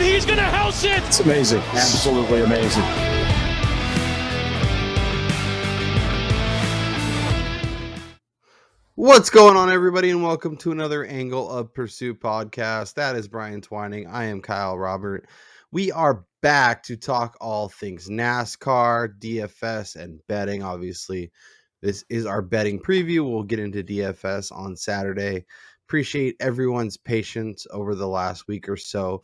and he's going to house it. It's amazing. Absolutely amazing. What's going on, everybody, and welcome to another Angle of Pursuit podcast. That is Brian Twining. I am Kyle Robert. We are back to talk all things NASCAR, DFS, and betting. Obviously, this is our betting preview. We'll get into DFS on Saturday. Appreciate everyone's patience over the last week or so.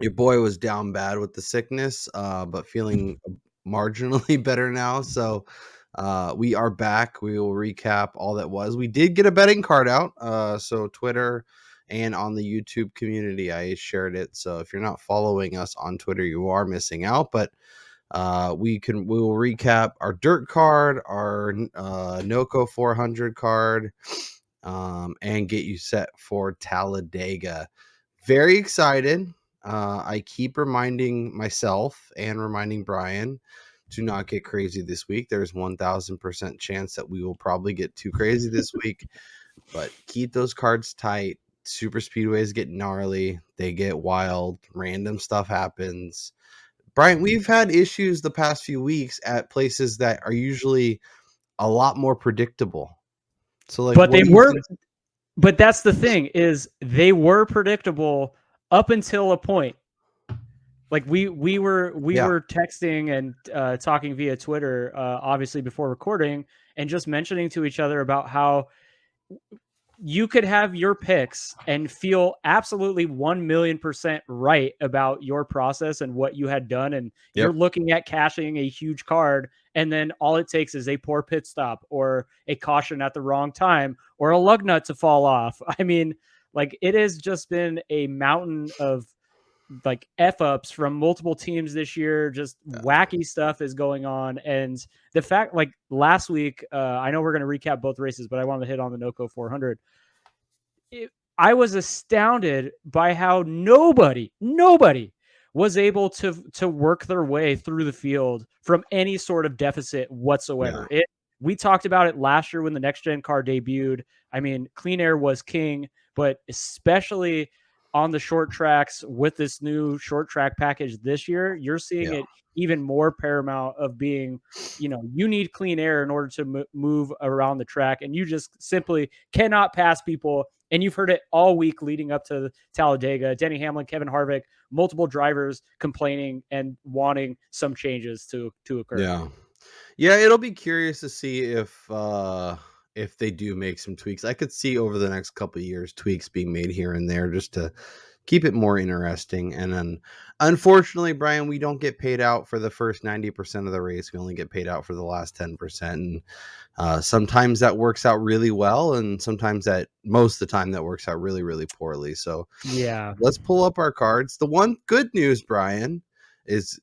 Your boy was down bad with the sickness, but feeling marginally better now. So we are back. We will recap all that was. We did get a betting card out. So Twitter and on the YouTube community, I shared it. So if you're not following us on Twitter, you are missing out. But we will recap our dirt card, our NOCO 400 card, and get you set for Talladega. Very excited. I keep reminding myself and reminding Brian to not get crazy this week. There's 1,000% chance that we will probably get too crazy this week, but keep those cards tight. Super speedways get gnarly. They get wild. Random stuff happens. Brian, we've had issues the past few weeks at places that are usually a lot more predictable. So, like, but but that's the thing, is they were predictable up until a point. Like we were texting and talking via Twitter, obviously before recording, and just mentioning to each other about how you could have your picks and feel absolutely 1,000,000% right about your process and what you had done. And you're looking at cashing a huge card, and then all it takes is a poor pit stop or a caution at the wrong time or a lug nut to fall off. I mean, like, it has just been a mountain of like F-ups from multiple teams this year. Just wacky stuff is going on. And the fact, like last week, I know we're going to recap both races, but I wanted to hit on the NOCO 400. I was astounded by how nobody was able to work their way through the field from any sort of deficit whatsoever. We talked about it last year when the next gen car debuted. I mean, clean air was king, but especially on the short tracks with this new short track package this year, you're seeing it even more paramount of being, you need clean air in order to move around the track, and you just simply cannot pass people. And you've heard it all week leading up to Talladega. Denny Hamlin, Kevin Harvick, multiple drivers complaining and wanting some changes to occur. Yeah, it'll be curious to see if they do make some tweaks. I could see over the next couple of years tweaks being made here and there just to keep it more interesting. And then, unfortunately, Brian, we don't get paid out for the first 90% of the race. We only get paid out for the last 10%. And sometimes that works out really well, and sometimes most of the time that works out really, really poorly. So let's pull up our cards. The one good news, Brian, is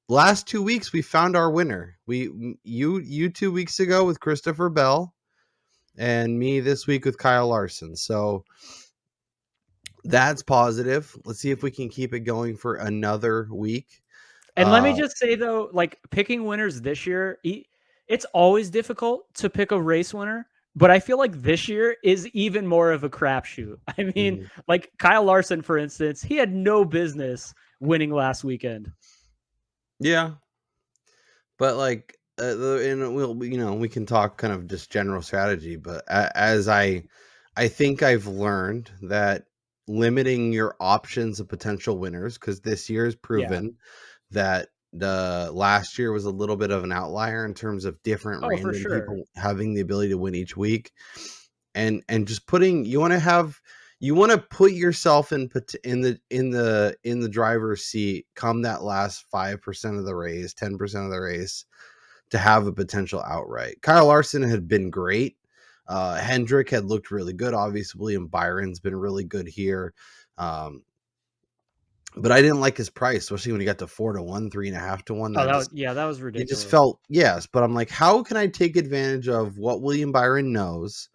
last 2 weeks we found our winner. You 2 weeks ago with Christopher Bell, and me this week with Kyle Larson. So that's positive. Let's see if we can keep it going for another week. And let me just say, though, like, picking winners this year, it's always difficult to pick a race winner, but I feel like this year is even more of a crapshoot. I mean, like Kyle Larson, for instance, he had no business winning last weekend. Yeah, but like, and we can talk kind of just general strategy, but as I think I've learned that limiting your options of potential winners, because this year has proven that the last year was a little bit of an outlier in terms of different random people having the ability to win each week, and just you want to put yourself in the driver's seat come that last 5% of the race, 10% of the race, to have a potential outright. Kyle Larson had been great. Hendrick had looked really good, obviously, and Byron's been really good here. But I didn't like his price, especially when he got to 4-1, 3.5-1. That was ridiculous. It just felt, but I'm like, how can I take advantage of what William Byron knows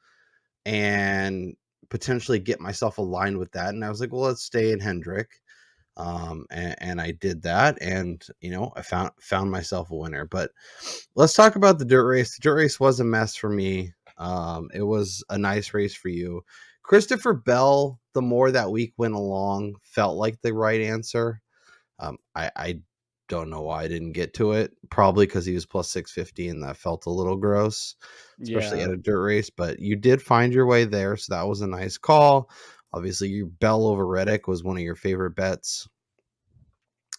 and potentially get myself aligned with that? And I was like, well, let's stay in Hendrick. And I did that, and I found myself a winner. But let's talk about the dirt race. The dirt race was a mess for me. It was a nice race for you. Christopher Bell, the more that week went along, felt like the right answer. I don't know why I didn't get to it. Probably because he was plus 650 and that felt a little gross, especially at a dirt race. But you did find your way there, so that was a nice call. Obviously, your Bell over Reddick was one of your favorite bets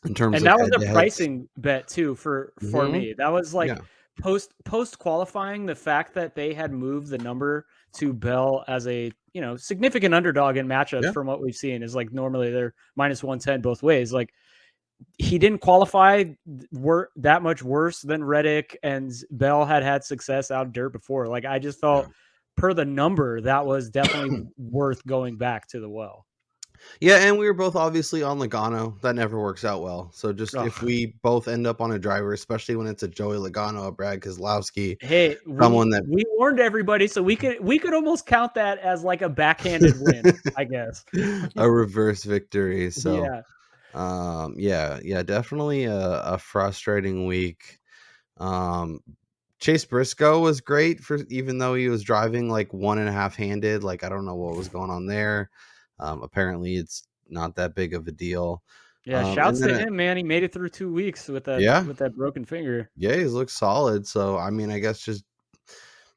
in terms And of that was a head-to-heads. pricing bet too for me. That was like Yeah. post qualifying, the fact that they had moved the number to Bell as a significant underdog in matchups Yeah. from what we've seen is like normally they're minus 110 both ways. Like he didn't qualify that much worse than Reddick, and Bell had success out of dirt before. Like I just felt per the number that was definitely worth going back to the well. Yeah, and we were both obviously on Logano. That never works out well. So just if we both end up on a driver, especially when it's a Joey Logano, a Brad Keselowski, hey, someone that we warned everybody, so we could almost count that as like a backhanded win, I guess. a reverse victory. So Yeah. definitely a frustrating week. Chase Briscoe was great for even though he was driving like 1.5 handed. Like I don't know what was going on there. Apparently it's not that big of a deal. Yeah, shouts to him, man. He made it through 2 weeks with that broken finger. Yeah, he looks solid. So I mean, I guess just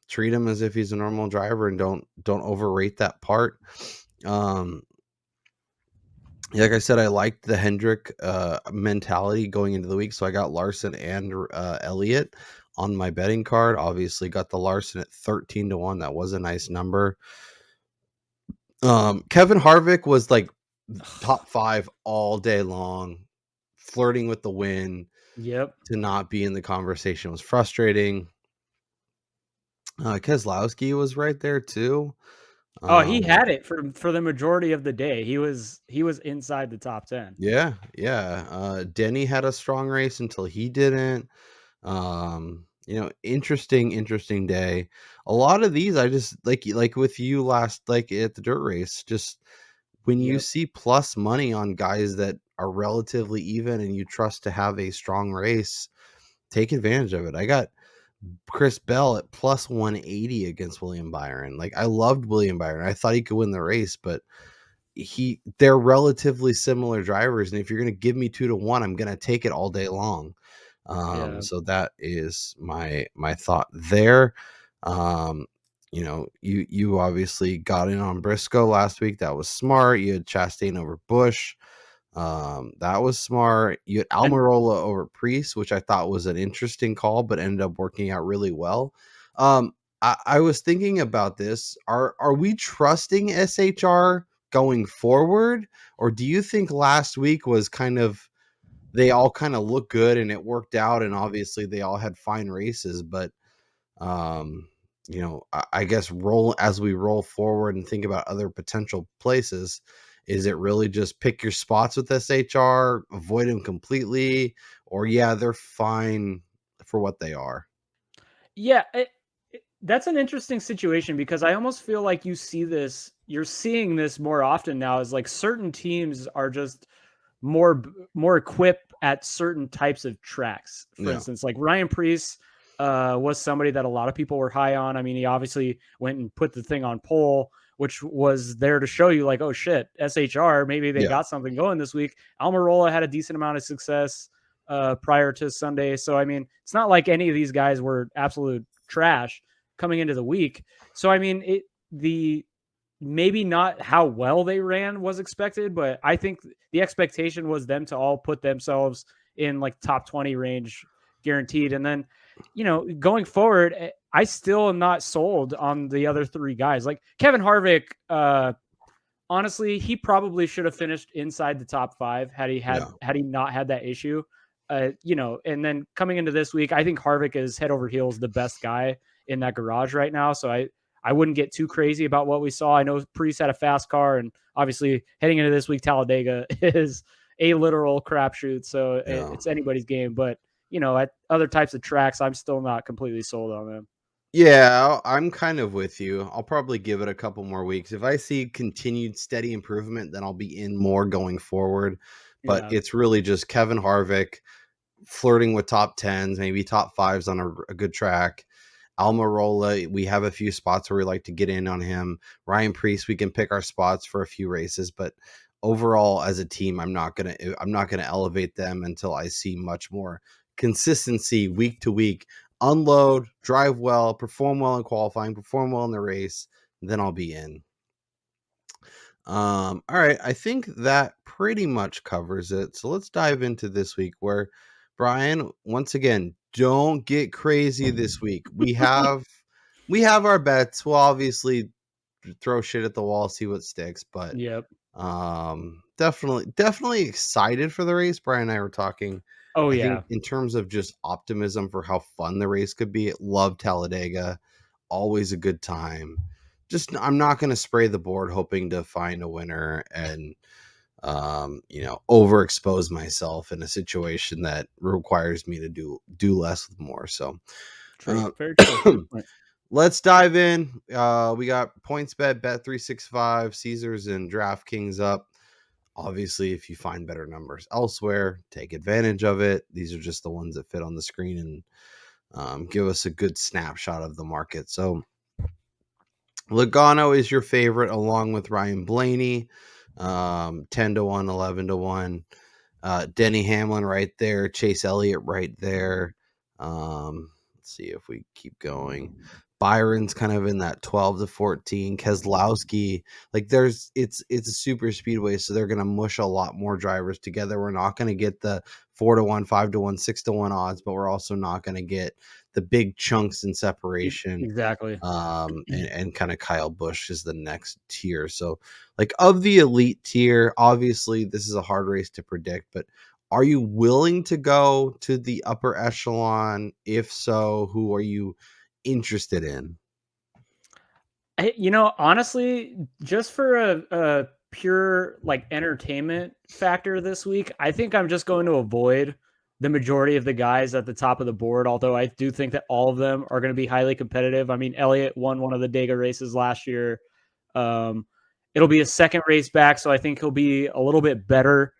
treat him as if he's a normal driver and don't overrate that part. Like I said, I liked the Hendrick mentality going into the week, so I got Larson and Elliott on my betting card. Obviously, got the Larson at 13-1. That was a nice number. Kevin Harvick was like top 5 all day long, flirting with the win. Yep. To not be in the conversation was frustrating. Keselowski was right there too. He had it for the majority of the day. He was inside the top 10. Yeah. Denny had a strong race until he didn't. Interesting day. A lot of these I just like with you last, like at the dirt race, just when you see plus money on guys that are relatively even and you trust to have a strong race, take advantage of it. I got Chris Bell at plus 180 against William Byron. Like I loved William Byron. I thought he could win the race, but they're relatively similar drivers. And if you're going to give me 2-1, I'm going to take it all day long. So that is my thought there. You obviously got in on Briscoe last week. That was smart. You had Chastain over Busch. That was smart. You had Almirola over Priest, which I thought was an interesting call, but ended up working out really well. I was thinking about this. Are we trusting SHR going forward, or do you think last week was they all kind of look good and it worked out, and obviously they all had fine races, but I guess as we roll forward and think about other potential places, is it really just pick your spots with SHR, avoid them completely, or they're fine for what they are? Yeah, that's an interesting situation because I almost feel like you're seeing this more often now, is like certain teams are just more equipped at certain types of tracks. For instance, like Ryan Preece was somebody that a lot of people were high on. I mean, he obviously went and put the thing on pole, which was there to show you like, oh shit, SHR, maybe they got something going this week. Almirola had a decent amount of success prior to Sunday. So, I mean, it's not like any of these guys were absolute trash coming into the week. So, I mean, maybe not how well they ran was expected, but I think the expectation was them to all put themselves in like top 20 range guaranteed. And then, going forward, I still am not sold on the other 3 guys. Like Kevin Harvick, honestly, he probably should have finished inside the top 5 had he not had that issue. And then coming into this week, I think Harvick is head over heels the best guy in that garage right now. So I wouldn't get too crazy about what we saw. I know Priest had a fast car, and obviously heading into this week, Talladega is a literal crapshoot. So it's anybody's game. But, at other types of tracks, I'm still not completely sold on them. Yeah, I'm kind of with you. I'll probably give it a couple more weeks. If I see continued steady improvement, then I'll be in more going forward. But it's really just Kevin Harvick flirting with top 10s, maybe top 5s on a good track. Almirola, we have a few spots where we like to get in on him. Ryan Preece, we can pick our spots for a few races, but overall as a team, I'm not gonna elevate them until I see much more consistency week to week. Unload, drive well, perform well in qualifying, perform well in the race, then I'll be in. All right, I think that pretty much covers it. So let's dive into this week where, Brian, once again, don't get crazy this week. We have our bets. We'll obviously throw shit at the wall, see what sticks, but Yep. definitely excited for the race. Brian and I were talking. Oh I yeah. think in terms of just optimism for how fun the race could be, love Talladega, always a good time. Just I'm not going to spray the board hoping to find a winner and overexpose myself in a situation that requires me to do less with more. So True. Very true. Good point. let's dive in. We got PointsBet, Bet365, Caesars, and DraftKings up. Obviously, if you find better numbers elsewhere, take advantage of it. These are just the ones that fit on the screen and give us a good snapshot of the market. So Logano is your favorite along with Ryan Blaney, 10-1, 11-1. Denny Hamlin right there, Chase Elliott right there. Let's see if we keep going. Byron's kind of in that 12-14. Keselowski, like it's a super speedway, so they're gonna mush a lot more drivers together. We're not gonna get the 4-1, 5-1, 6-1 odds, but we're also not gonna get the big chunks in separation. Exactly. And kind of Kyle Busch is the next tier. So like of the elite tier, obviously this is a hard race to predict, but are you willing to go to the upper echelon? If so, who are you interested in? Honestly, just for a pure like entertainment factor this week, I think I'm just going to avoid the majority of the guys at the top of the board, although I do think that all of them are going to be highly competitive. I mean, Elliott won one of the Dega races last year. Um, it'll be a second race back, so I think he'll be a little bit better,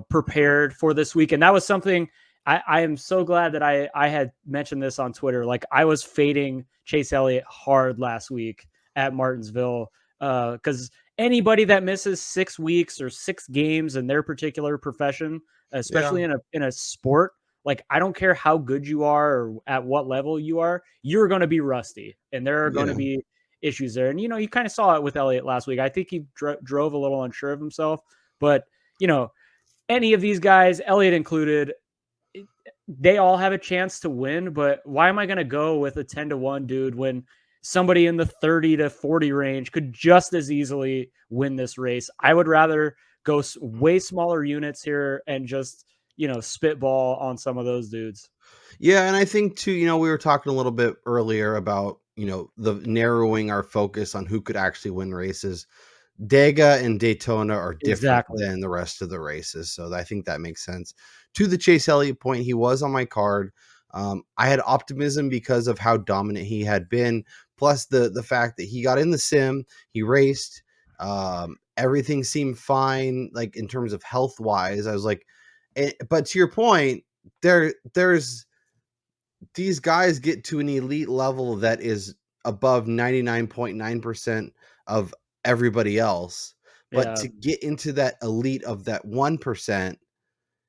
prepared for this week. And that was something I am so glad that I had mentioned this on Twitter. Like I was fading Chase Elliott hard last week at Martinsville because anybody that misses 6 weeks or 6 games in their particular profession, especially in a sport, like I don't care how good you are or at what level you are, you're going to be rusty, and there are going to be issues there. And you kind of saw it with Elliott last week. I think he drove a little unsure of himself, but any of these guys, Elliott included, they all have a chance to win. But why am I going to go with a 10-1 dude when somebody in the 30-40 range could just as easily win this race? I would rather go way smaller units here and just, spitball on some of those dudes. Yeah, and I think too, we were talking a little bit earlier about, the narrowing our focus on who could actually win races. Dega and Daytona are different than the rest of the races, so I think that makes sense. To the Chase Elliott point, he was on my card. I had optimism because of how dominant he had been, plus the fact that he got in the sim, he raced, everything seemed fine, like in terms of health wise. I was like, but to your point, there's these guys get to an elite level that is above 99.9% of everybody else. But to get into that elite of that 1%,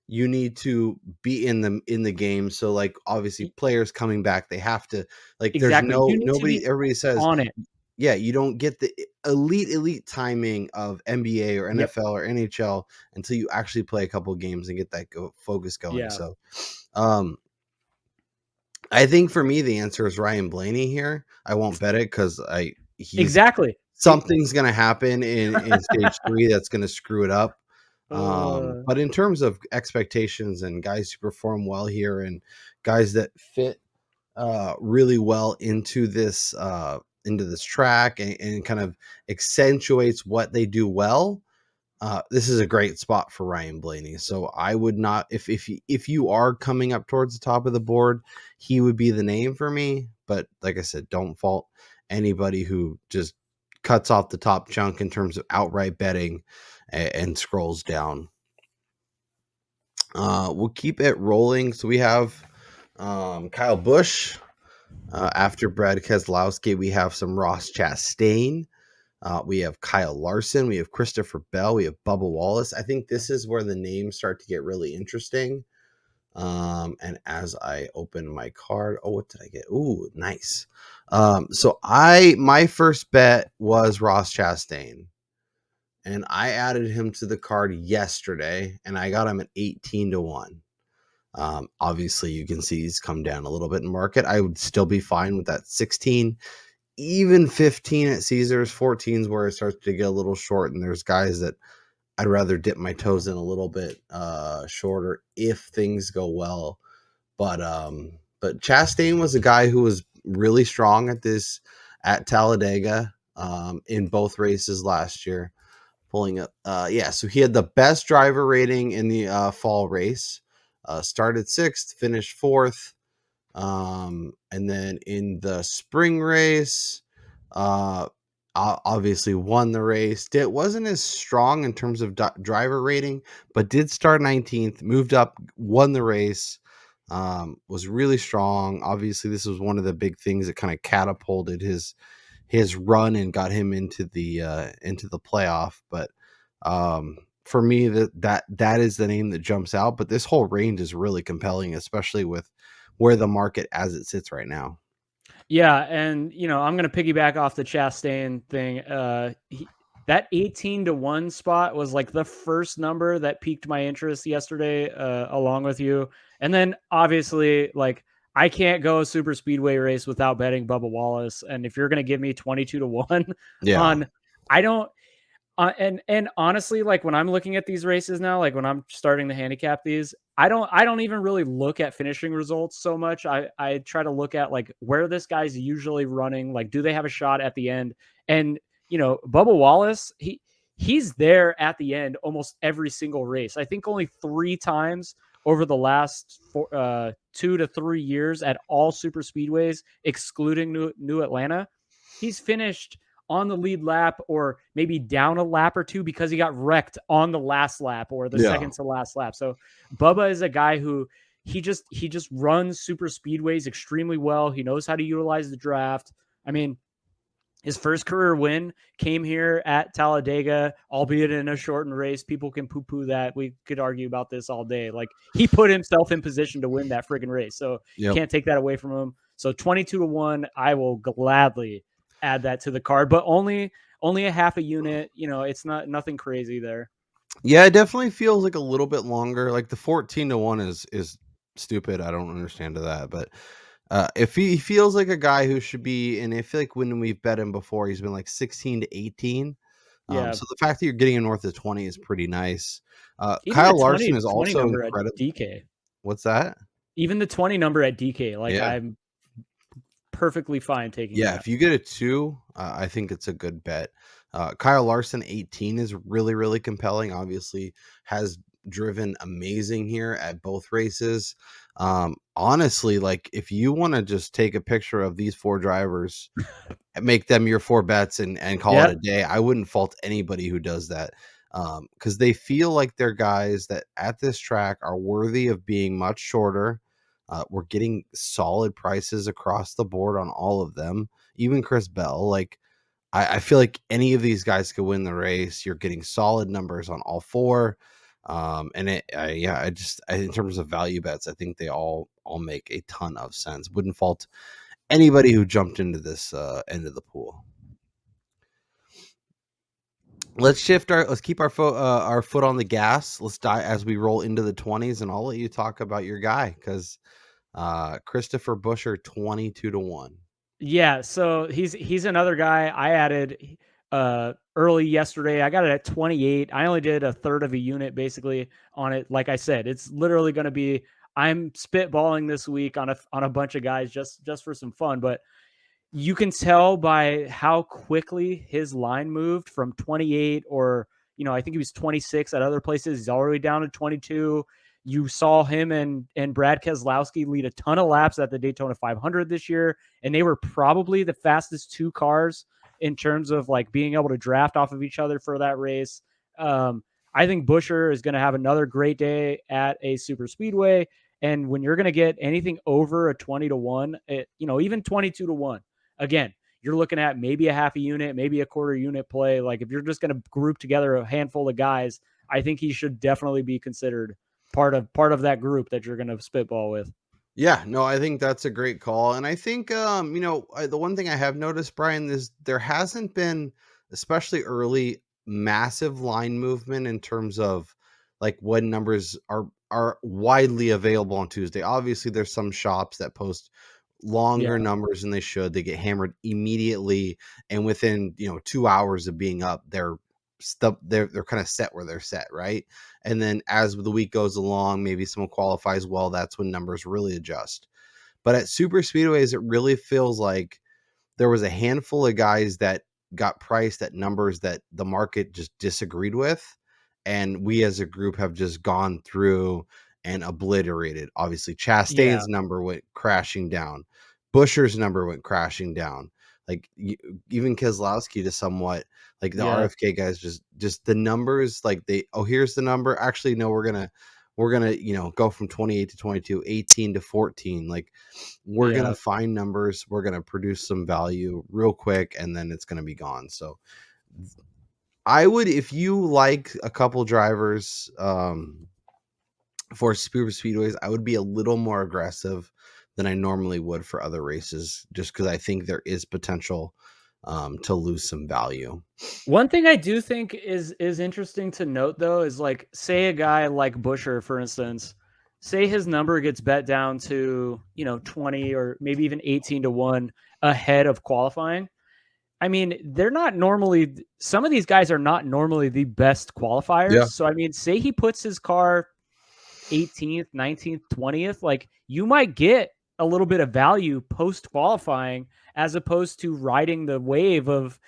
you need to be in the game. So like obviously players coming back, they have to like Exactly. there's nobody, everybody says on it. Yeah, you don't get the elite timing of NBA or NFL or NHL until you actually play a couple of games and get that focus going. Yeah. So I think for me, the answer is Ryan Blaney here. I won't bet it because something's going to happen in stage 3 that's going to screw it up. But in terms of expectations and guys who perform well here and guys that fit really well into this track and kind of accentuates what they do well, this is a great spot for Ryan Blaney. So I would not, if you are coming up towards the top of the board, he would be the name for me. But like I said, don't fault anybody who just cuts off the top chunk in terms of outright betting and scrolls down. We'll keep it rolling. So we have Kyle Busch, After Brad Keselowski, we have some Ross Chastain. We have Kyle Larson. We have Christopher Bell. We have Bubba Wallace. I think this is where the names start to get really interesting. And as I open my card, oh, what did I get? Ooh, nice. So my first bet was Ross Chastain, and I added him to the card yesterday, and I got him at 18-1. Obviously, you can see he's come down a little bit in market. I would still be fine with that 16, even 15 at Caesars. 14 is where it starts to get a little short, and there's guys that I'd rather dip my toes in a little bit shorter if things go well. But Chastain was a guy who was really strong at Talladega in both races last year. Pulling up, so he had the best driver rating in the fall race. Started 6th, finished 4th. And then in the spring race, obviously won the race. It wasn't as strong in terms of driver rating, but did start 19th, moved up, won the race. Was really strong. Obviously, this was one of the big things that kind of catapulted his run and got him into the playoff. But for me, that is the name that jumps out. But this whole range is really compelling, especially with where the market as it sits right now. Yeah, and I'm going to piggyback off the Chastain thing. That 18-1 spot was like the first number that piqued my interest yesterday, along with you. And then obviously, like, I can't go a super speedway race without betting Bubba Wallace. And if you're going to give me 22-1 on, I don't. And honestly, like when I'm looking at these races now, like when I'm starting to handicap these, I don't even really look at finishing results so much. I try to look at like where this guy's usually running, like do they have a shot at the end? And Bubba Wallace, he's there at the end almost every single race. I think only 3 times over the last 2 to 3 years at all super speedways, excluding New Atlanta, he's finished on the lead lap or maybe down a lap or 2 because he got wrecked on the last lap or the second to last lap. So Bubba is a guy who he just runs super speedways extremely well. He knows how to utilize the draft. I mean, his first career win came here at Talladega, albeit in a shortened race. People can poo-poo that. We could argue about this all day. Like, he put himself in position to win that friggin' race. So you can't take that away from him. So 22-1, I will gladly add that to the card, but only a half a unit. It's nothing crazy there. Yeah, it definitely feels like a little bit longer. Like the 14-1 is stupid. I don't understand that, but if he feels like a guy who should be, and I feel like when we've bet him before, he's been like 16-18. Yeah. So the fact that you're getting him north of 20 is pretty nice. Even Kyle the Larson is 20 also number incredible. at DK. What's that? Even the 20 number at DK, like I'm perfectly fine taking that. If you get a 2, I think it's a good bet. Kyle Larson 18 is really, really compelling. Obviously has driven amazing here at both races. Honestly, like if you want to just take a picture of these 4 drivers, make them your 4 bets and call it a day, I wouldn't fault anybody who does that. Because they feel like they're guys that at this track are worthy of being much shorter. We're getting solid prices across the board on all of them. Even Chris Bell, like I feel like any of these guys could win the race. You're getting solid numbers on all 4. And in terms of value bets, I think they all make a ton of sense. Wouldn't fault anybody who jumped into this end of the pool. Let's keep our foot on the gas. Let's die as we roll into the 20s, and I'll let you talk about your guy because Christopher Buescher 22-1. Yeah, so he's another guy I added early yesterday. I got it at 28. I only did a third of a unit basically on it. Like I said, it's literally going to be I'm spitballing this week on a bunch of guys just for some fun, but you can tell by how quickly his line moved from 28 or I think he was 26 at other places. He's already down to 22. You saw him and Brad Keselowski lead a ton of laps at the Daytona 500 this year, and they were probably the fastest 2 cars in terms of like being able to draft off of each other for that race. I think Buescher is going to have another great day at a super speedway, And when you're going to get anything over a 20-1, even 22-1, again, you're looking at maybe a half a unit, maybe a quarter unit play. Like if you're just going to group together a handful of guys, I think he should definitely be considered part of that group that you're going to spitball with. Yeah, no, I think that's a great call. And I think, the one thing I have noticed, Brian, is there hasn't been, especially early, massive line movement in terms of like when numbers are widely available on Tuesday. Obviously, there's some shops that post longer numbers than they should. They get hammered immediately, and within 2 hours of being up, they're kind of set where they're set, right? And then as the week goes along, maybe someone qualifies well, that's when numbers really adjust. But at super speedways, it really feels like there was a handful of guys that got priced at numbers that the market just disagreed with, and we as a group have just gone through and obliterated. Obviously, Chastain's number went crashing down. Busher's number went crashing down. Like even Keselowski to somewhat, like the RFK guys, just the numbers, like here's the number. Actually, no, we're gonna go from 28 to 22, 18 to 14. Like we're gonna find numbers, we're gonna produce some value real quick, and then it's gonna be gone. So I would, if you like a couple drivers for super speedways, I would be a little more aggressive than I normally would for other races, just because I think there is potential to lose some value. One thing I do think is interesting to note, though, is like, say a guy like Busher, for instance, say his number gets bet down to 20 or maybe even 18-1 ahead of qualifying. I mean, they're not normally, some of these guys are not normally the best qualifiers. Yeah. So I mean, say he puts his car 18th, 19th, 20th, like you might get a little bit of value post qualifying as opposed to riding the wave of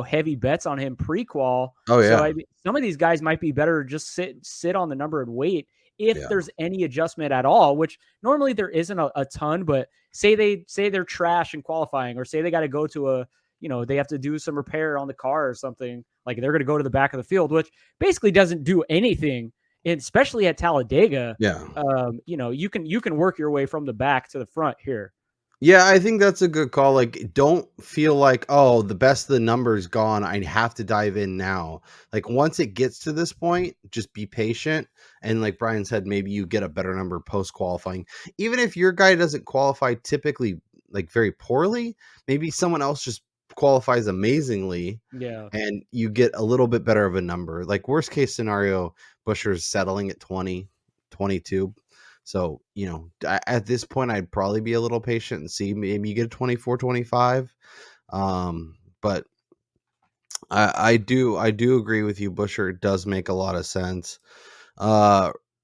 heavy bets on him pre-qual. Oh yeah. So some of these guys might be better just sit on the number and wait if there's any adjustment at all, which normally there isn't a ton. But say they're trash in qualifying, or say they got to go to they have to do some repair on the car or something, like they're going to go to the back of the field, which basically doesn't do anything. And especially at Talladega, you can work your way from the back to the front here. Yeah, I think that's a good call. Like, don't feel like, oh, the best of the number's gone, I have to dive in now. Like, once it gets to this point, just be patient. And like Brian said, maybe you get a better number post-qualifying. Even if your guy doesn't qualify typically like very poorly, maybe someone else just qualifies amazingly. Yeah. And you get a little bit better of a number. Like, worst case scenario, Busher's settling at 20, 22. So, at this point, I'd probably be a little patient and see maybe you get a 24, 25. But I do agree with you. Busher does make a lot of sense.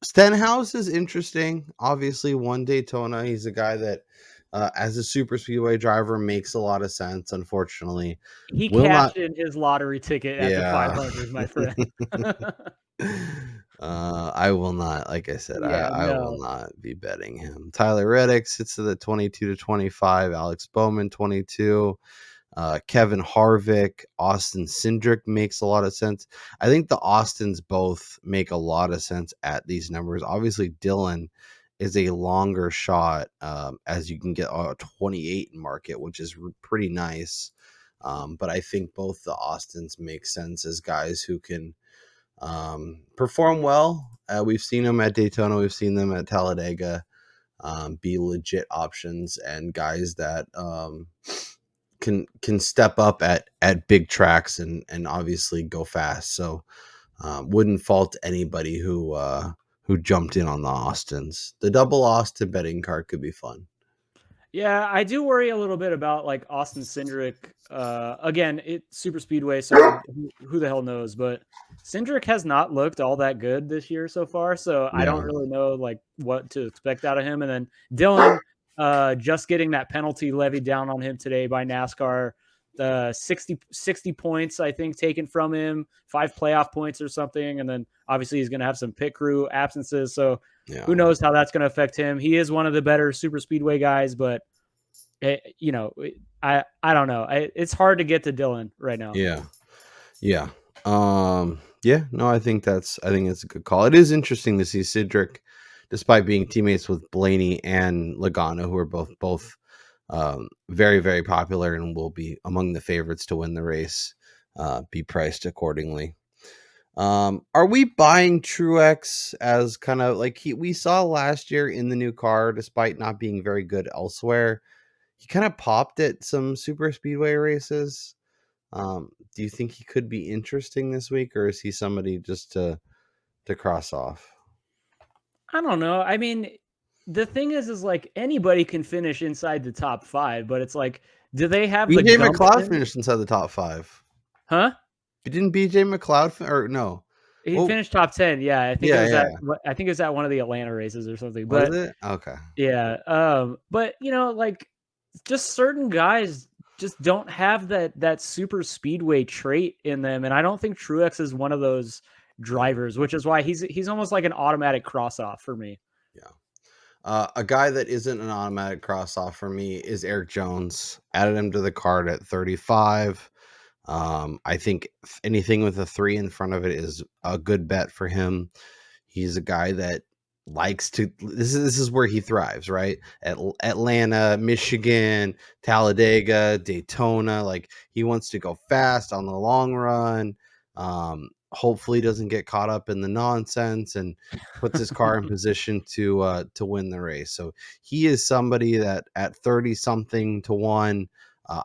Stenhouse is interesting. Obviously, one Daytona. He's a guy that, as a super speedway driver, makes a lot of sense. Unfortunately, he cashed in his lottery ticket at the 500, my friend. I will not, like I said, I will not be betting him. Tyler Reddick sits at the 22 to 25. Alex Bowman 22. Kevin Harvick, Austin Cindric makes a lot of sense. I think the Austins both make a lot of sense at these numbers. Obviously, Dylan is a longer shot, as you can get a 28 in market, which is pretty nice. But I think both the Austins make sense as guys who can perform well. We've seen them at Daytona. We've seen them at Talladega be legit options and guys that can step up at big tracks and obviously go fast. So wouldn't fault anybody who jumped in on the Austins. The double Austin betting card could be fun. Yeah, I do worry a little bit about like Austin Cindric. Again, it's super speedway, so who the hell knows? But Cindric has not looked all that good this year so far, so I don't really know like what to expect out of him. And then Dylan, just getting that penalty levied down on him today by NASCAR, 60 points I think taken from him, 5 playoff points or something, and then obviously he's going to have some pit crew absences, so. Yeah. Who knows how that's going to affect him? He is one of the better super speedway guys, but I don't know. It's hard to get to Dylan right now. Yeah. No, I think it's a good call. It is interesting to see Cindric despite being teammates with Blaney and Logano, who are both very, very popular and will be among the favorites to win the race, be priced accordingly. Are we buying Truex as kind of like we saw last year in the new car, despite not being very good elsewhere? He kind of popped at some super speedway races. Do you think he could be interesting this week, or is he somebody just to cross off? I don't know. I mean, the thing is like anybody can finish inside the top 5, but it's like, do they have the BJ McLeod gumption? finished inside the top 5. Huh? Didn't BJ McLeod or no? He Oh, finished top 10. Yeah, I think it yeah, was yeah. I think it was at one of the Atlanta races or something. Was But it? Okay. yeah, but like just certain guys just don't have that super speedway trait in them, and I don't think Truex is one of those drivers, which is why he's almost like an automatic cross off for me. Yeah. A guy that isn't an automatic cross off for me is Eric Jones. Added him to the card at 35. I think anything with a 3 in front of it is a good bet for him. He's a guy that likes to. This is where he thrives, right? At Atlanta, Michigan, Talladega, Daytona. Like he wants to go fast on the long run. Hopefully, doesn't get caught up in the nonsense and puts his car in position to win the race. So he is somebody that at 30 something to 1.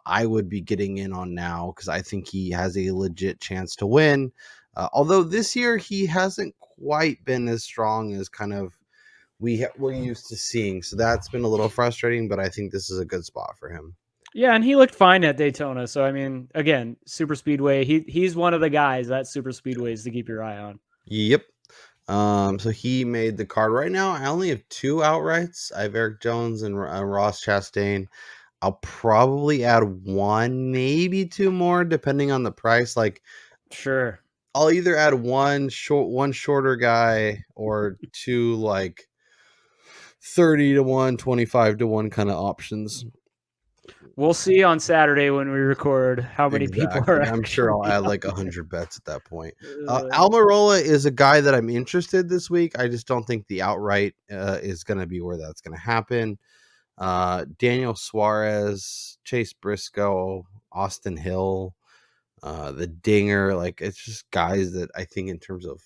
I would be getting in on now because I think he has a legit chance to win. Although this year he hasn't quite been as strong as kind of we're used to seeing. So that's been a little frustrating, but I think this is a good spot for him. Yeah, and he looked fine at Daytona. So I mean, again, super speedway. He's one of the guys that super speedways to keep your eye on. Yep. So he made the card right now. I only have 2 outrights. I have Eric Jones and Ross Chastain. I'll probably add 1, maybe 2 more, depending on the price. Like, Sure. I'll either add one shorter guy or 2 like 30 to 1, 25 to 1 kind of options. We'll see on Saturday when we record how many people are. I'm sure I'll add like 100 there. bets at that point. Almirola is a guy that I'm interested this week. I just don't think the outright is going to be where that's going to happen. Daniel Suarez, Chase Briscoe, Austin Hill, the Dinger, like it's just guys that I think in terms of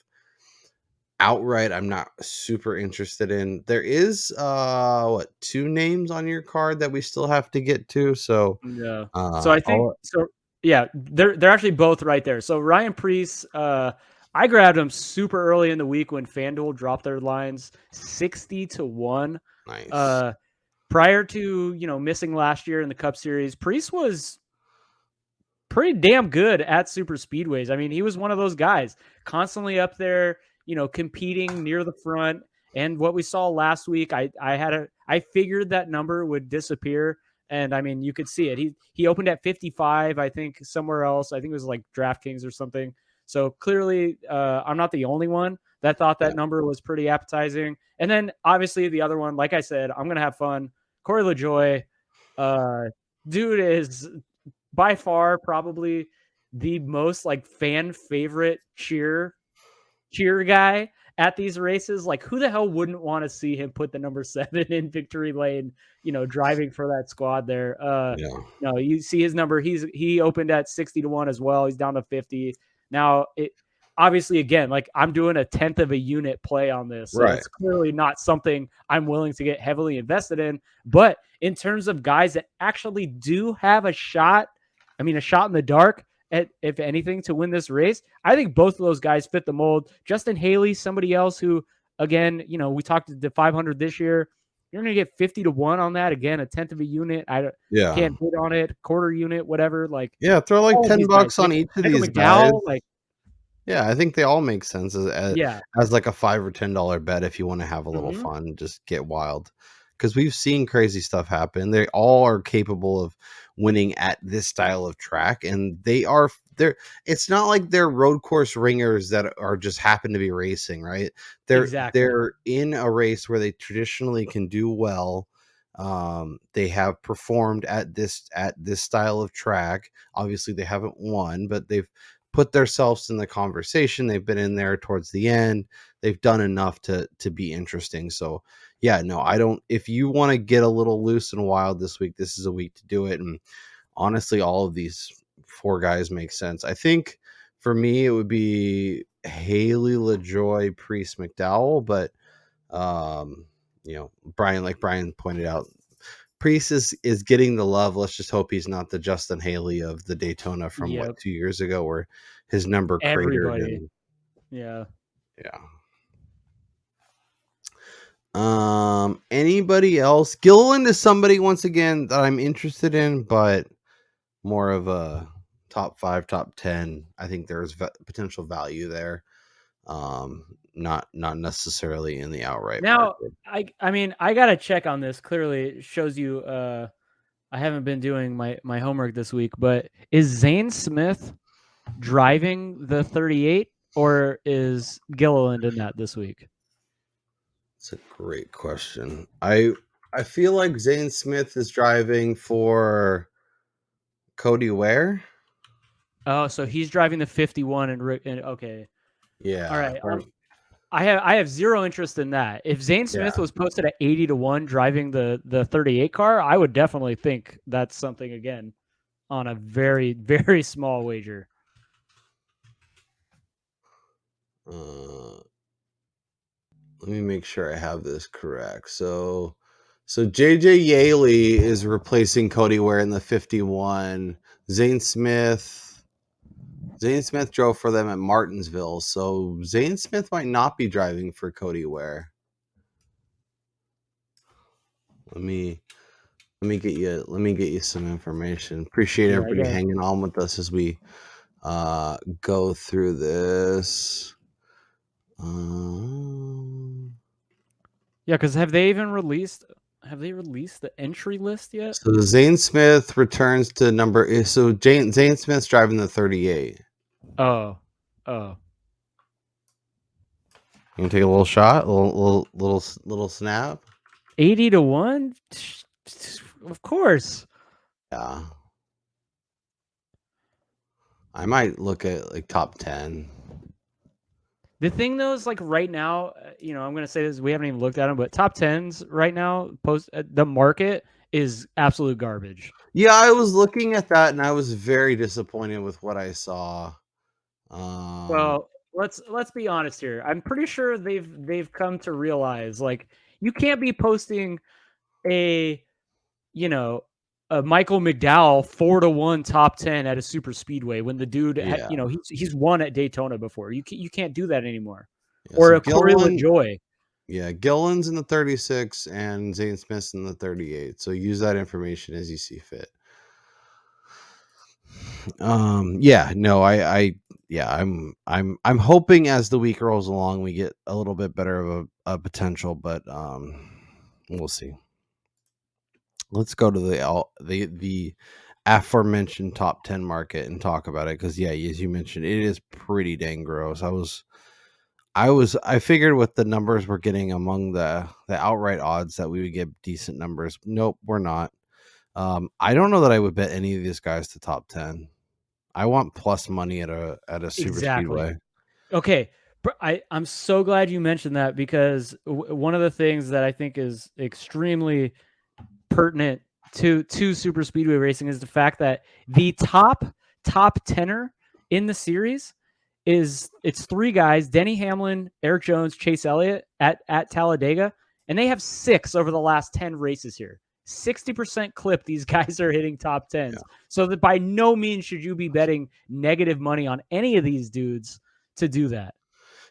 outright I'm not super interested in. There is 2 names on your card that we still have to get to. So Yeah. So I think so. Yeah, they're actually both right there. So Ryan Preece, I grabbed him super early in the week when FanDuel dropped their lines 60 to 1. nice. Prior to missing last year in the Cup Series, Preece was pretty damn good at super speedways. I mean, he was one of those guys constantly up there, competing near the front. And what we saw last week, I figured that number would disappear. And I mean, you could see it. He opened at 55, I think somewhere else. I think it was like DraftKings or something. So clearly, I'm not the only one that thought that number was pretty appetizing. And then obviously the other one, like I said, I'm gonna have fun. Corey LaJoie, dude is by far probably the most like fan favorite cheer guy at these races. Like, who the hell wouldn't want to see him put the number 7 in victory lane, driving for that squad there? No, you see his number. He opened at 60 to 1 as well. He's down to 50. Now it obviously again, like I'm doing a 1/10 of a unit play on this. So it's clearly not something I'm willing to get heavily invested in. But in terms of guys that actually do have a shot in the dark at, if anything, to win this race, I think both of those guys fit the mold. Justin Haley, somebody else who, again, we talked to 500 this year. You're going to get 50 to 1 on that. Again, a 1/10 of a unit. I can't bid on it. Quarter unit, whatever. Like, throw like $10 on each of these guys. Yeah, I think they all make sense as like a $5 or $10 bet if you want to have a little fun, just get wild. Because we've seen crazy stuff happen. They all are capable of winning at this style of track, and they're. It's not like they're road course ringers that are just happen to be racing, right? They're in a race where they traditionally can do well. They have performed at this style of track. Obviously, they haven't won, but they've put themselves in the conversation. They've been in there towards the end. They've done enough to be interesting. So yeah, no, I don't. If you want to get a little loose and wild this week, this is a week to do it. And honestly, all of these 4 guys make sense. I think for me, it would be Haley, LaJoy, Priest, McDowell, but Brian pointed out, Priest is getting the love. Let's just hope he's not the Justin Haley of the Daytona from 2 years ago, where his number cratered. Everybody. Yeah. Anybody else? Gilliland is somebody once again that I'm interested in, but more of a top 5, top 10. I think there's potential value there. Not necessarily in the outright now market. I mean, I gotta check on this. Clearly it shows you I haven't been doing my homework this week, but is Zane Smith driving the 38 or is Gilliland in that this week? It's a great question. I feel like Zane Smith is driving for Cody Ware. Oh, so he's driving the 51 and okay. Yeah. All right. I have zero interest in that. If Zane Smith was posted at 80-1 driving the 38 car, I would definitely think that's something again on a very, very small wager. Let me make sure I have this correct. So JJ Yaley is replacing Cody Ware in the 51. Zane Smith drove for them at Martinsville, so Zane Smith might not be driving for Cody Ware. Let me get you some information. Appreciate everybody hanging on with us as we go through this. Yeah, because have they released the entry list yet? So Zane Smith returns to number. So Zane Smith's driving the 38. Oh. You can take a little shot, a little snap. 80-1, of course. Yeah. I might look at like top 10. The thing though is like right now, I'm going to say this, we haven't even looked at them, but top 10s right now, the market is absolute garbage. Yeah, I was looking at that and I was very disappointed with what I saw. Well, let's be honest here. I'm pretty sure they've come to realize like you can't be posting a Michael McDowell 4-1 top 10 at a super speedway when the dude he's won at Daytona before. You can't do that anymore. Yeah, or a Corey LaJoy. Yeah, Gillen's in the 36 and Zane Smith's in the 38. So use that information as you see fit. I'm hoping as the week rolls along we get a little bit better of a potential, but we'll see. Let's go to the aforementioned top 10 market and talk about it, because as you mentioned, it is pretty dang gross. I figured with the numbers we're getting among the outright odds that we would get decent numbers. Nope, we're not. I don't know that I would bet any of these guys to top 10. I want plus money at a super speedway. Okay, I'm so glad you mentioned that, because one of the things that I think is extremely pertinent to super speedway racing is the fact that the top tenor in the series it's 3 guys: Denny Hamlin, Eric Jones, Chase Elliott at Talladega, and they have 6 over the last 10 races here. 60% clip these guys are hitting top 10s. Yeah. So that by no means should you be betting negative money on any of these dudes to do that.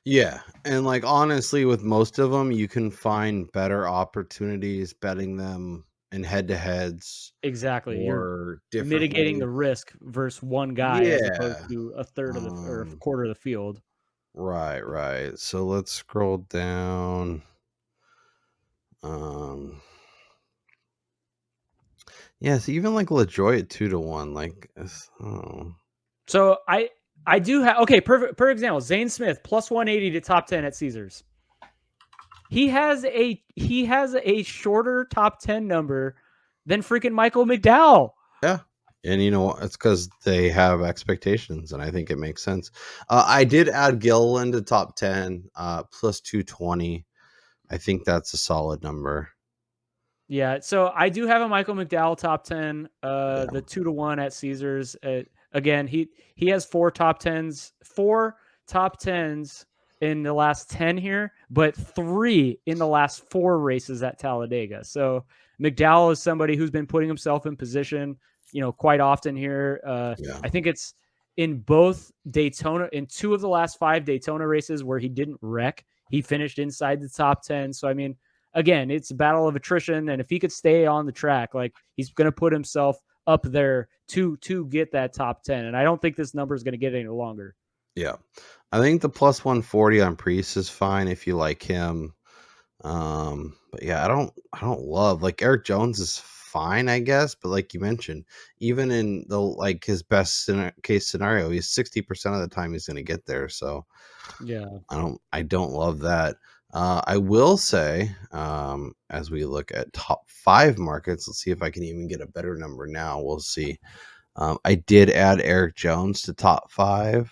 Yeah, and like honestly, with most of them, you can find better opportunities betting them in head-to-heads. Exactly. Or you're mitigating the risk versus one guy as opposed to a third of or a quarter of the field. Right. So let's scroll down. So even like LaJoy at 2-1, like, So I do have, okay, per example, Zane Smith plus 180 to top 10 at Caesars. He has a shorter top 10 number than freaking Michael McDowell. Yeah. And it's because they have expectations, and I think it makes sense. I did add Gilliland to top 10, plus 220. I think that's a solid number. Yeah, so I do have a Michael McDowell top 10, the 2-1 at Caesars. Again, he has four top 10s in the last 10 here, but 3 in the last 4 races at Talladega. So McDowell is somebody who's been putting himself in position, quite often here. I think it's in both Daytona, in 2 of the last 5 Daytona races where he didn't wreck, he finished inside the top 10. So, I mean, again, it's a battle of attrition, and if he could stay on the track, like, he's going to put himself up there to get that top 10. And I don't think this number is going to get any longer. Yeah, I think the plus 140 on Priest is fine if you like him. But yeah, I don't love, like, Eric Jones is fine, I guess, but like you mentioned, even in the his best case scenario, he's 60% of the time he's going to get there. So yeah, I don't love that. I will say, as we look at top 5 markets, let's see if I can even get a better number now. We'll see. I did add Eric Jones to top 5.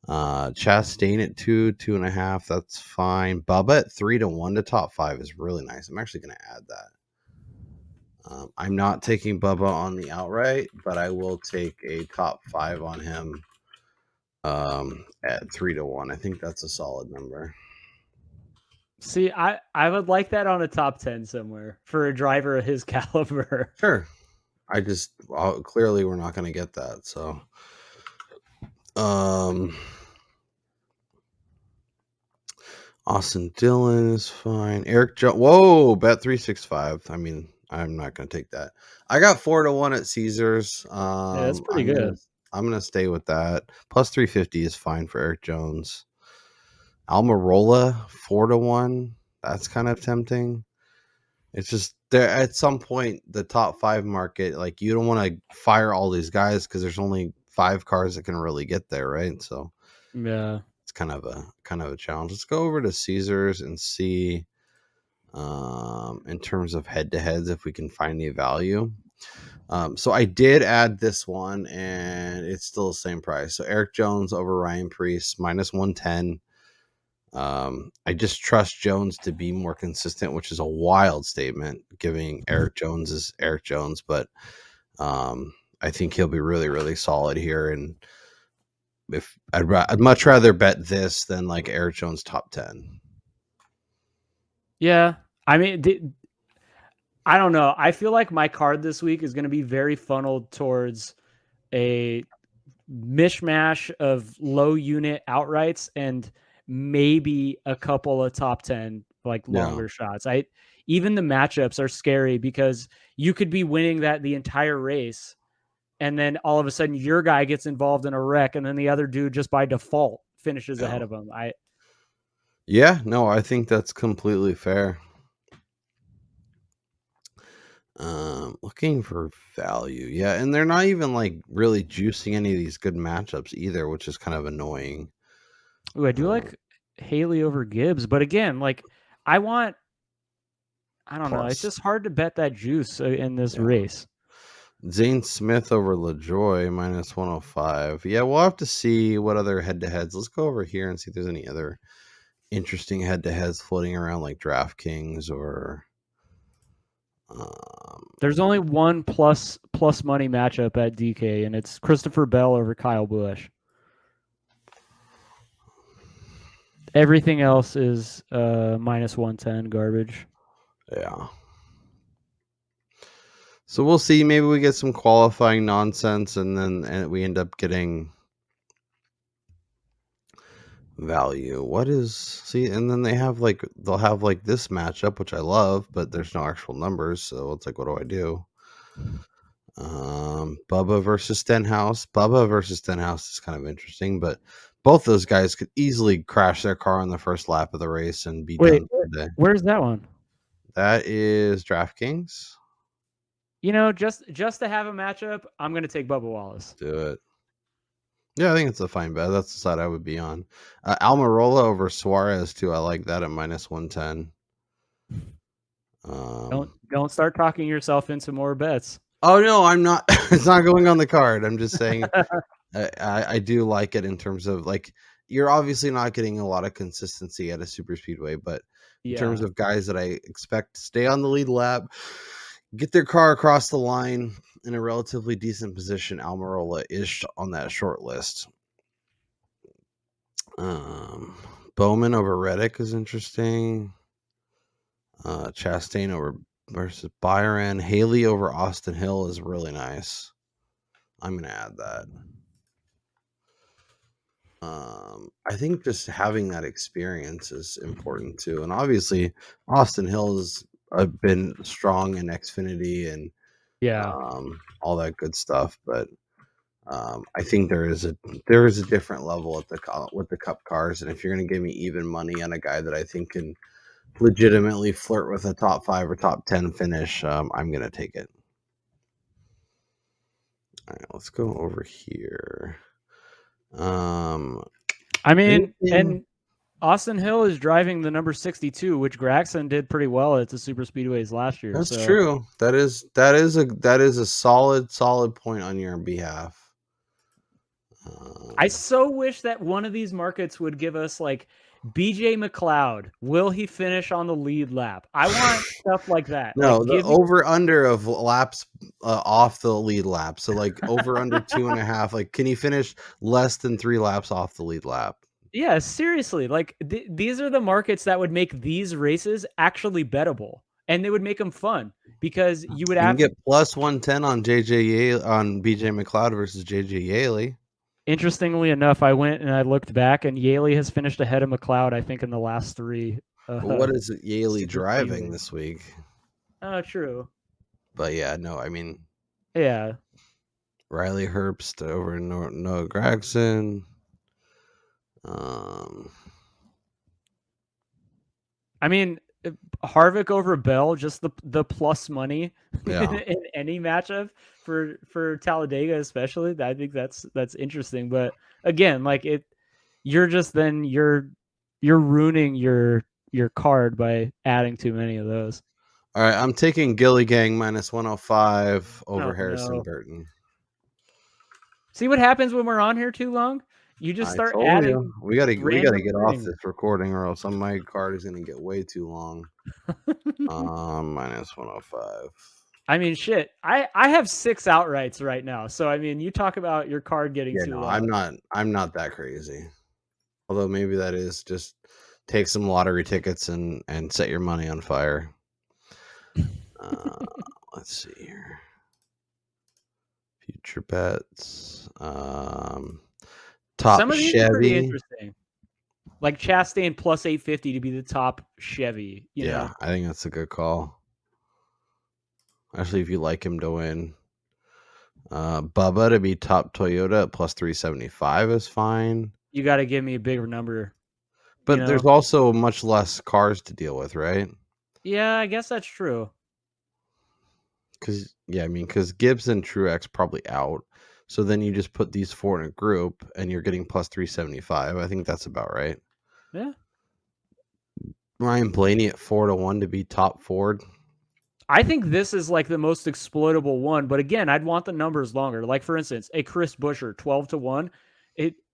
Chastain at 2.5. That's fine. Bubba at 3-1 to top 5 is really nice. I'm actually going to add that. I'm not taking Bubba on the outright, but I will take a top 5 on him at 3-1. I think that's a solid number. See, I would like that on a top 10 somewhere for a driver of his caliber. Sure. Clearly we're not going to get that. So, Austin Dillon is fine. Eric Jones. Whoa, bet 365. I mean, I'm not going to take that. I got 4-1 at Caesars. Yeah, that's pretty good. I'm going to stay with that. Plus 350 is fine for Eric Jones. Almirola 4-1. That's kind of tempting. It's just there at some point, the top 5 market, like, you don't want to fire all these guys because there's only 5 cars that can really get there, right? So yeah, it's kind of a challenge. Let's go over to Caesars and see, in terms of head-to-heads, if we can find any value. So I did add this one, and it's still the same price. So Eric Jones over Ryan Preece, minus 110. I just trust Jones to be more consistent, which is a wild statement, giving Eric Jones is Eric Jones, but I think he'll be really, really solid here. And if I'd much rather bet this than like Eric Jones top 10. Yeah, I mean, I don't know. I feel like my card this week is going to be very funneled towards a mishmash of low unit outrights and maybe a couple of top 10 like longer shots. Even the matchups are scary because you could be winning the entire race, and then all of a sudden your guy gets involved in a wreck, and then the other dude just by default finishes ahead of him. I think that's completely fair. Looking for value. Yeah, and they're not even like really juicing any of these good matchups either, which is kind of annoying. Ooh, I do like Haley over Gibbs, but again, like, I don't know. It's just hard to bet that juice in this race. Zane Smith over LaJoy, minus 105. Yeah, we'll have to see what other head-to-heads. Let's go over here and see if there's any other interesting head-to-heads floating around, like DraftKings or... There's only one plus money matchup at DK, and it's Christopher Bell over Kyle Busch. Everything else is minus 110 garbage. Yeah. So we'll see. Maybe we get some qualifying nonsense, and then we end up getting value. And then they'll have like this matchup, which I love, but there's no actual numbers, so it's like, what do I do? Bubba versus Stenhouse. Bubba versus Stenhouse is kind of interesting, but both those guys could easily crash their car on the first lap of the race and be done today. Where's that one? That is DraftKings. Just to have a matchup, I'm going to take Bubba Wallace. Do it. Yeah, I think it's a fine bet. That's the side I would be on. Almirola over Suarez too. I like that at minus 110. Don't start talking yourself into more bets. Oh no, I'm not. It's not going on the card. I'm just saying I do like it in terms of like you're obviously not getting a lot of consistency at a super speedway, but in terms of guys that I expect to stay on the lead lap, get their car across the line in a relatively decent position, Almirola is on that short list. Bowman over Reddick is interesting. Chastain over versus Byron. Haley over Austin Hill is really nice. I'm gonna add that. I think just having that experience is important too, and obviously Austin Hill has been strong in Xfinity and all that good stuff. But I think there is a different level at with the Cup cars, and if you're going to give me even money on a guy that I think can legitimately flirt with a top 5 or top 10 finish, I'm going to take it. All right, let's go over here. I mean, and Austin Hill is driving the number 62, which Gragson did pretty well at the super speedways last year. That's true. That is a solid point on your behalf. I so wish that one of these markets would give us like BJ McLeod. Will he finish on the lead lap? I want stuff like that. No, like, the over under of laps off the lead lap. So like over under 2.5. Like, can he finish less than 3 laps off the lead lap? Yeah, seriously. Like these are the markets that would make these races actually bettable, and they would make them fun because you would have to get plus 110 on on BJ McLeod versus JJ Yaley. Interestingly enough, I went and I looked back, and Yaley has finished ahead of McLeod, I think, in the last 3. What is Yaley driving this week? Oh, true. But yeah, no, I mean, yeah. Riley Herbst over Noah Gragson. I mean, Harvick over Bell, just the plus money in any matchup for Talladega, especially. I think that's interesting. But again, like you're ruining your card by adding too many of those. All right, I'm taking Gilly Gang minus 105 over Harrison Burton. See what happens when we're on here too long? You just start adding. We gotta get off this recording, or else my card is gonna get way too long. Minus 105. I mean, shit. I have 6 outrights right now, so I mean, you talk about your card getting too long. I'm not that crazy. Although maybe that is just take some lottery tickets and set your money on fire. Let's see here. Future bets. Top Some of these Chevy. Are pretty interesting. Like Chastain plus 850 to be the top Chevy. You know? I think that's a good call. Actually, if you like him to win. Bubba to be top Toyota at plus 375 is fine. You got to give me a bigger number. But there's also much less cars to deal with, right? Yeah, I guess that's true. Because Gibbs and Truex probably out. So then you just put these 4 in a group and you're getting plus 375. I think that's about right. Yeah. Ryan Blaney at 4-1 to be top Ford. I think this is like the most exploitable one, but again, I'd want the numbers longer. Like for instance, a Chris Buescher 12-1.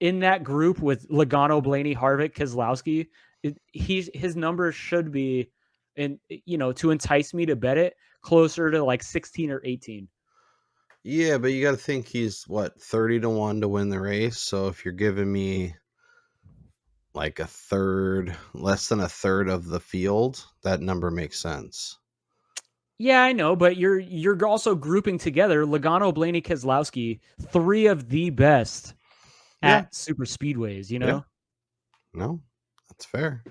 In that group with Logano, Blaney, Harvick, Keselowski, his numbers should be, to entice me to bet it, closer to like 16 or 18. Yeah, but you got to think he's 30-1 to win the race. So if you're giving me like less than a third of the field, that number makes sense. Yeah, I know, but you're also grouping together Logano, Blaney, Keselowski, 3 of the best at super speedways, Yeah. No, that's fair.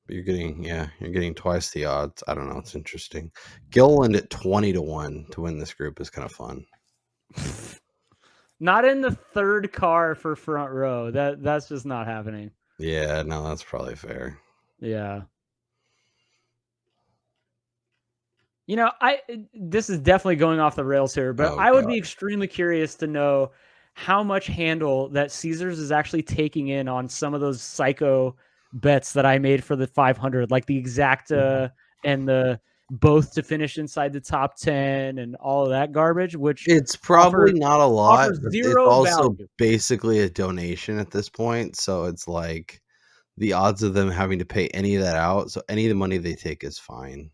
But you're getting twice the odds. I don't know. It's interesting. Gilliland at 20-1 to win this group is kind of fun. Not in the third car for front row. That's just not happening. Yeah, no, that's probably fair. Yeah. This is definitely going off the rails here, but I would be extremely curious to know how much handle that Caesars is actually taking in on some of those psycho bets that I made for the 500, like the Exacta and the both to finish inside the top 10 and all of that garbage, which it's probably not a lot, offers but it's zero also value. basically a donation at this point. So it's like the odds of them having to pay any of that out. So any of the money they take is fine.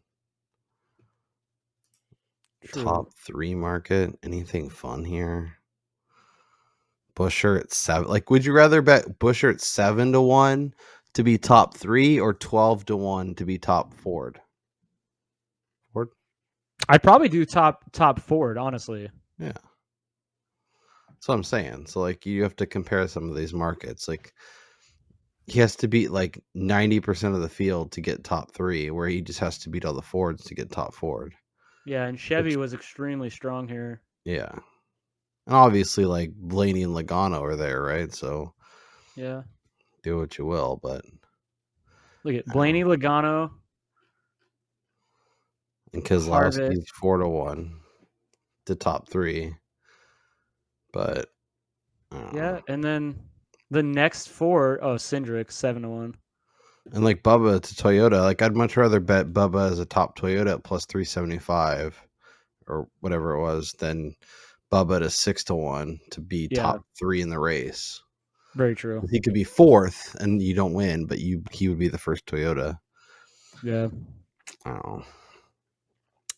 True. Top 3 market. Anything fun here? Busher at 7. Like, would you rather bet Busher at 7-1 to be top 3 or 12-1 to be top Ford? Ford? I'd probably do top Ford, honestly. Yeah. That's what I'm saying. So, like, you have to compare some of these markets. Like, he has to beat like 90% of the field to get top 3, where he just has to beat all the Fords to get top Ford. Yeah, and Chevy was extremely strong here. Yeah. And obviously, like, Blaney and Logano are there, right? So, yeah, do what you will, but look at Blaney, Logano, and Harvick. Keselowski's 4-1 to top 3. But yeah, and then the next 4, Cindric 7-1. And like Bubba to Toyota, like I'd much rather bet Bubba as a top Toyota at plus 375 or whatever it was than Bubba to 6-1 to be top 3 in the race. Very true. He could be 4th and you don't win, but he would be the first Toyota. Yeah. I don't know.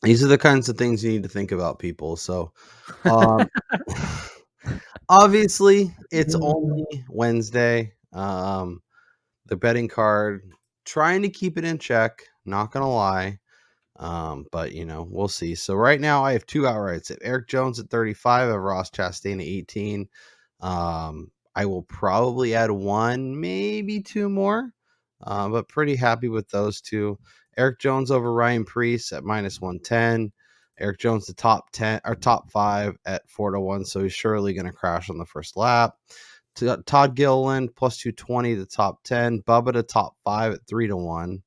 These are the kinds of things you need to think about, people. So obviously it's only Wednesday. The betting card, trying to keep it in check, not gonna lie. But we'll see. So right now I have 2 outrights. At Eric Jones at 35, I have Ross Chastain at 18. I will probably add 1, maybe 2 more. But pretty happy with those 2. Eric Jones over Ryan Preece at minus 110. Eric Jones the top 10 or top 5 at 4-1, so he's surely going to crash on the first lap. Todd Gilliland plus 220 to top 10. Bubba to top 5 at 3-1.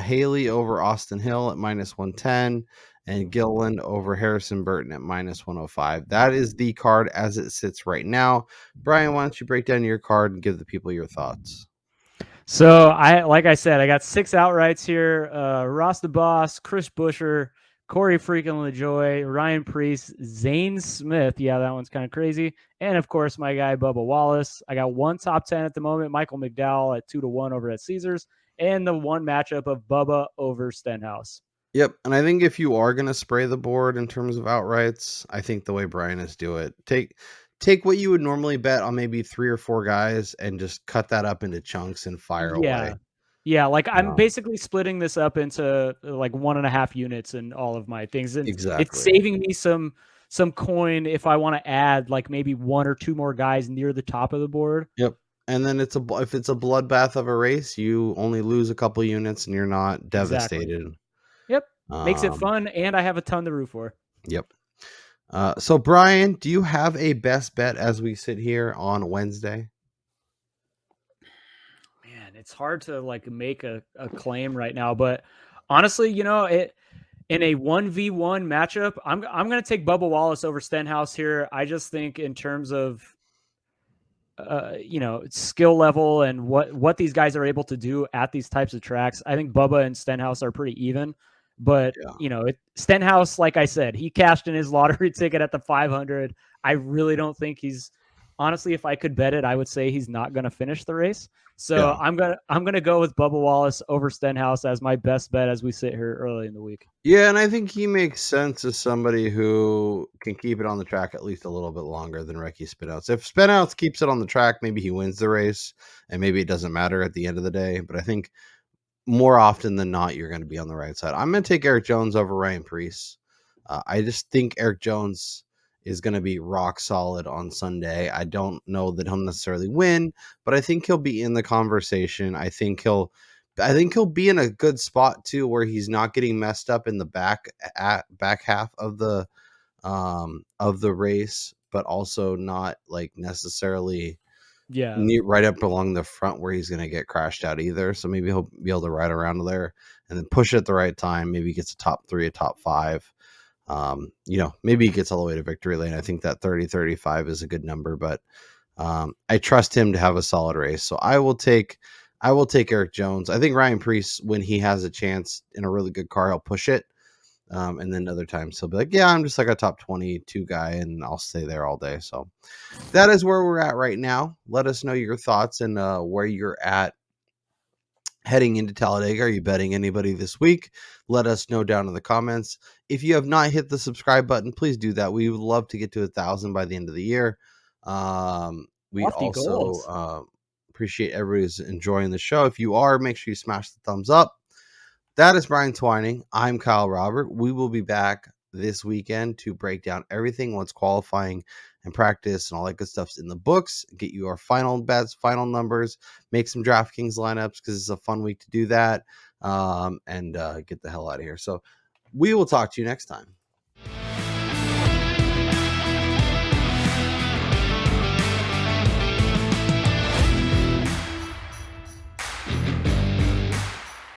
Haley over Austin Hill at minus 110 and Gilliland over Harrison Burton at minus 105. That is the card as it sits right now. Brian, why don't you break down your card and give the people your thoughts? So like I said, I got 6 outrights here. Ross the Boss, Chris Buescher, Corey freaking LaJoy, Ryan Preece, Zane Smith. Yeah, that one's kind of crazy. And of course, my guy Bubba Wallace. I got 1 top 10 at the moment. Michael McDowell at 2-1 over at Caesars, and the 1 matchup of Bubba over Stenhouse. Yep, and I think if you are going to spray the board in terms of outrights, I think the way Brian is do it, take what you would normally bet on maybe 3 or 4 guys and just cut that up into chunks and fire away. Yeah, like I'm basically splitting this up into like 1.5 units and all of my things, and it's saving me some coin if I want to add like maybe 1 or 2 more guys near the top of the board. Yep. And then if it's a bloodbath of a race, you only lose a couple units and you're not devastated. Exactly. Yep. Makes it fun, and I have a ton to root for. Yep. So Brian, do you have a best bet as we sit here on Wednesday? Man, it's hard to like make a claim right now, but honestly, in a 1v1 matchup, I'm going to take Bubba Wallace over Stenhouse here. I just think in terms of skill level and what these guys are able to do at these types of tracks, I think Bubba and Stenhouse are pretty even. But Stenhouse, like I said, he cashed in his lottery ticket at the 500. I really don't think honestly, if I could bet it, I would say he's not going to finish the race. So I'm gonna go with Bubba Wallace over Stenhouse as my best bet as we sit here early in the week. Yeah, and I think he makes sense as somebody who can keep it on the track at least a little bit longer than Ricky Spinouts. If Spinouts keeps it on the track, maybe he wins the race, and maybe it doesn't matter at the end of the day. But I think more often than not, you're going to be on the right side. I'm going to take Eric Jones over Ryan Preece. I just think Eric Jones is going to be rock solid on Sunday. I don't know that he'll necessarily win, but I think he'll be in the conversation. I think he'll be in a good spot too, where he's not getting messed up in the back half of the race, but also not like necessarily right up along the front where he's going to get crashed out either. So maybe he'll be able to ride around there and then push at the right time. Maybe he gets a top 3, a top 5. Maybe he gets all the way to victory lane. I think that 30-35 is a good number, but I trust him to have a solid race. So I will take I will take Eric Jones. I think Ryan Preece, when he has a chance in a really good car, he'll push it. And then other times he'll be like, yeah, I'm just like a top 22 guy and I'll stay there all day. So that is where we're at right now. Let us know your thoughts and where you're at heading into Talladega. Are you betting anybody this week? Let us know down in the comments. If you have not hit the subscribe button, please do that. We would love to get to 1,000 by the end of the year. We Lofty also goals. appreciate everybody's enjoying the show. If you are, make sure you smash the thumbs up. That is Brian Twining. I'm Kyle Robert. We will be back this weekend to break down everything once qualifying and practice and all that good stuff's in the books. Get you our final bets, final numbers, make some DraftKings lineups because it's a fun week to do that, and get the hell out of here. So we will talk to you next time.